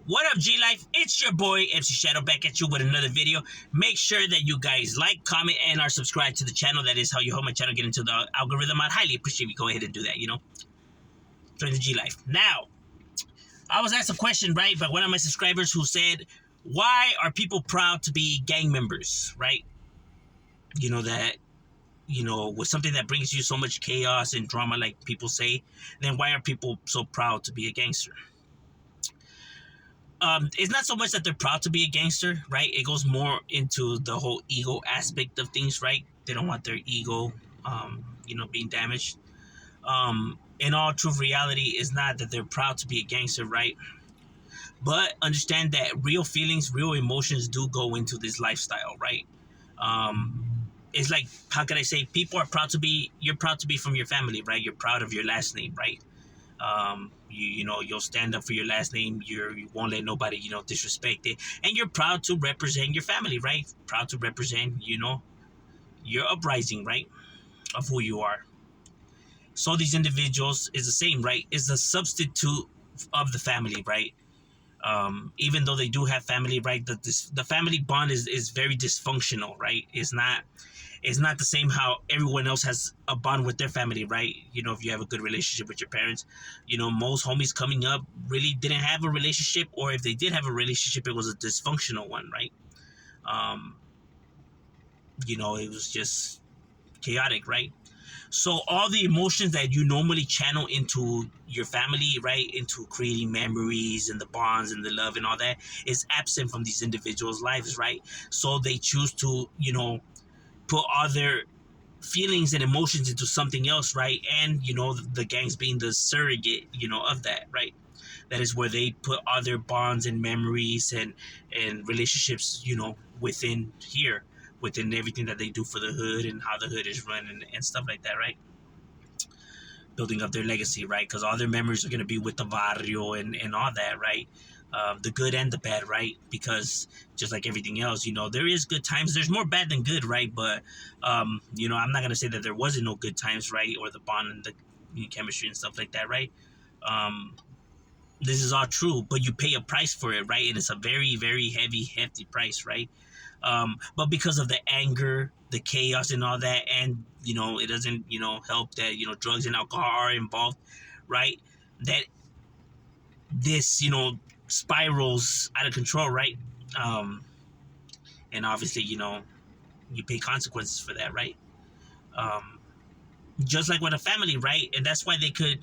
What up, G Life? It's your boy MC Shadow back at you with another video. Make sure that you guys like, comment, and are subscribed to the channel. That is how you help my channel get into the algorithm. I'd highly appreciate if you go ahead and do that, Join the G Life. Now, I was asked a question, right, by one of my subscribers who said, why are people proud to be gang members, right? With something that brings you so much chaos and drama, like people say, then why are people so proud to be a gangster? It's not so much that they're proud to be a gangster, right? It goes more into the whole ego aspect of things, right? They don't want their ego, being damaged. In all truth, reality is not that they're proud to be a gangster, right? But understand that real feelings, real emotions do go into this lifestyle, right? It's like, how can I say? People are proud to be. You're proud to be from your family, right? You're proud of your last name, right? You'll stand up for your last name. You won't let nobody, disrespect it. And you're proud to represent your family, right? Proud to represent, your uprising, right? Of who you are. So these individuals is the same, right? Is a substitute of the family, right? Even though they do have family, right? The family bond is very dysfunctional, right? It's not the same how everyone else has a bond with their family, right? If you have a good relationship with your parents, most homies coming up really didn't have a relationship, or if they did have a relationship, it was a dysfunctional one, right? It was just chaotic, right? So all the emotions that you normally channel into your family, right, into creating memories and the bonds and the love and all that is absent from these individuals' lives, right? So they choose to, put all their feelings and emotions into something else, right? And, the gangs being the surrogate, of that, right? That is where they put all their bonds and memories and relationships, within everything that they do for the hood and how the hood is run and stuff like that, right? Building up their legacy, right? Because all their memories are going to be with the barrio and all that, right? The good and the bad, right? Because just like everything else, there is good times. There's more bad than good, right? But, I'm not going to say that there wasn't no good times, right? Or the bond and the chemistry and stuff like that, right? This is all true, but you pay a price for it, right? And it's a very, very heavy, hefty price, right? But because of the anger, the chaos and all that, and, it doesn't, help that, drugs and alcohol are involved, right? That this, spirals out of control, right? And obviously, you pay consequences for that, right? Just like with a family, right? And that's why they could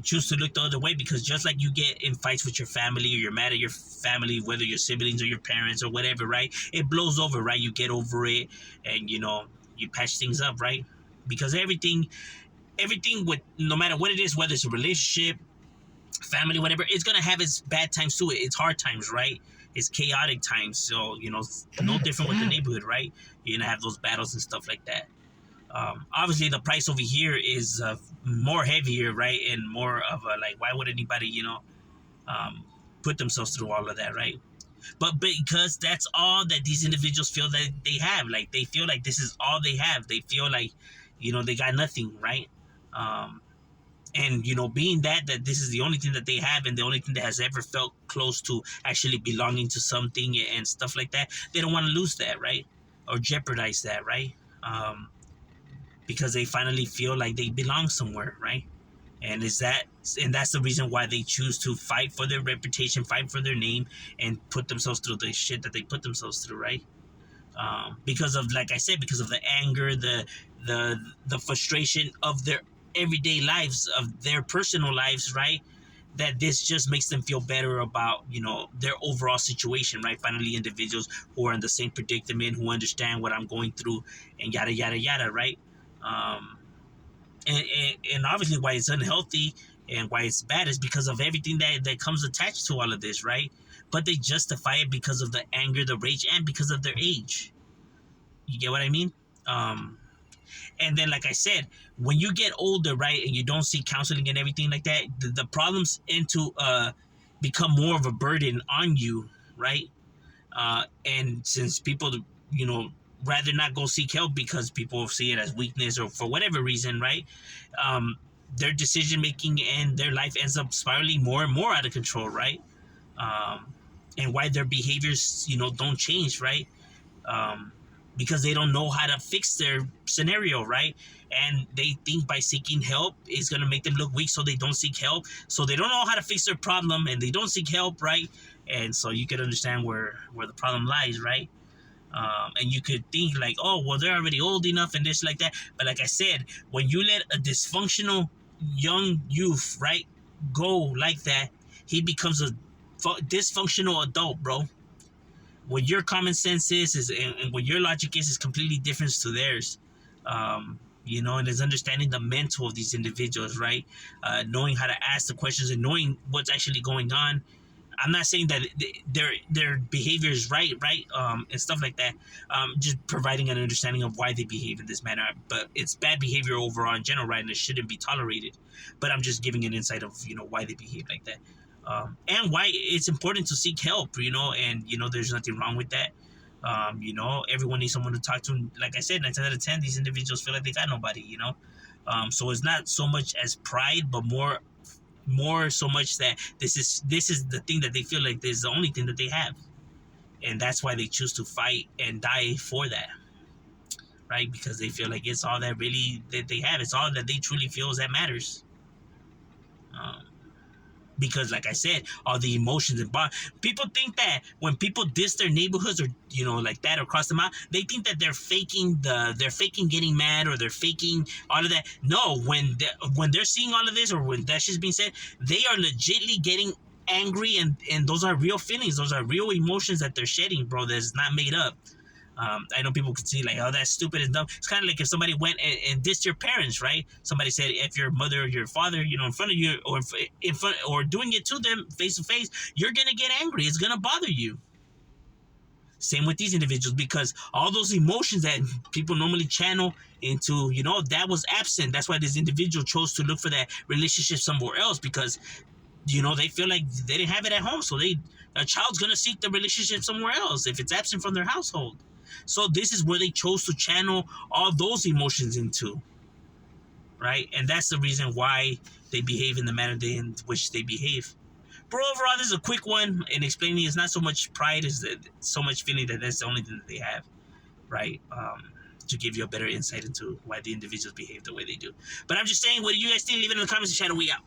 choose to look the other way, because just like you get in fights with your family, or you're mad at your family, whether your siblings or your parents or whatever, right? It blows over, right? You get over it, and you patch things up, right? Because everything with, no matter what it is, whether it's a relationship, family, whatever, it's gonna have its bad times too. It's hard times, right? It's chaotic times. So no different with the neighborhood, right? You're gonna have those battles and stuff like that. Obviously the price over here is more heavier, right? And more of a, like, why would anybody put themselves through all of that, right? But because that's all that these individuals feel that they have, like they feel like this is all they have. They feel like they got nothing, right? And being that this is the only thing that they have, and the only thing that has ever felt close to actually belonging to something and stuff like that, they don't want to lose that, right? Or jeopardize that, right? Because they finally feel like they belong somewhere, right? And that's the reason why they choose to fight for their reputation, fight for their name, and put themselves through the shit that they put themselves through, right? Because of, like I said, because of the anger, the frustration of their everyday lives, of their personal lives, right? That this just makes them feel better about, their overall situation, right? Finally, individuals who are in the same predicament, who understand what I'm going through, and yada, yada, yada, right? And obviously why it's unhealthy and why it's bad is because of everything that comes attached to all of this, right? But they justify it because of the anger, the rage, and because of their age. You get what I mean? And then, like I said, when you get older, right, and you don't see counseling and everything like that, the problems become more of a burden on you, right? And since people, rather not go seek help because people see it as weakness or for whatever reason, right? Their decision making and their life ends up spiraling more and more out of control, right? and why their behaviors, don't change, right? um, because they don't know how to fix their scenario, right? And they think by seeking help is going to make them look weak, so they don't seek help. So they don't know how to fix their problem, and they don't seek help, right? And so you can understand where the problem lies, right? And you could think like, oh, well, they're already old enough and this like that. But like I said, when you let a dysfunctional young youth, right, go like that, he becomes a dysfunctional adult, bro. What your common sense is and what your logic is completely different to theirs. And it's understanding the mental of these individuals, right? Knowing how to ask the questions and knowing what's actually going on. I'm not saying that their behavior is right, and stuff like that. Just providing an understanding of why they behave in this manner. But it's bad behavior overall in general, right? And it shouldn't be tolerated. But I'm just giving an insight of why they behave like that, and why it's important to seek help. And there's nothing wrong with that. Everyone needs someone to talk to. Like I said, 9 out of 10, these individuals feel like they got nobody. So it's not so much as pride, but more so much that this is the thing that they feel like this is the only thing that they have, and that's why they choose to fight and die for that, right? Because they feel like it's all that really that they have. It's all that they truly feel is that matters. um, because like I said, all the emotions and bond. People think that when people diss their neighborhoods or like that or cross them out, they think that they're faking getting mad or they're faking all of that. No, when they're seeing all of this or when that shit's being said, they are legitly getting angry, and those are real feelings, those are real emotions that they're shedding, bro. That's not made up. I know people could see like, oh, that's stupid and dumb. It's kind of like if somebody went and dissed your parents, right? Somebody said if your mother or your father, in front of you, or in front, or doing it to them face to face, you're gonna get angry. It's gonna bother you. Same with these individuals, because all those emotions that people normally channel into, that was absent. That's why this individual chose to look for that relationship somewhere else, because they feel like they didn't have it at home, so a child's gonna seek the relationship somewhere else if it's absent from their household. So this is where they chose to channel all those emotions into, right? And that's the reason why they behave in the manner in which they behave. But overall, this is a quick one in explaining. It's not so much pride as so much feeling that that's the only thing that they have, right? To give you a better insight into why the individuals behave the way they do. But I'm just saying, what do you guys think? Leave it in the comments and chat, and we out.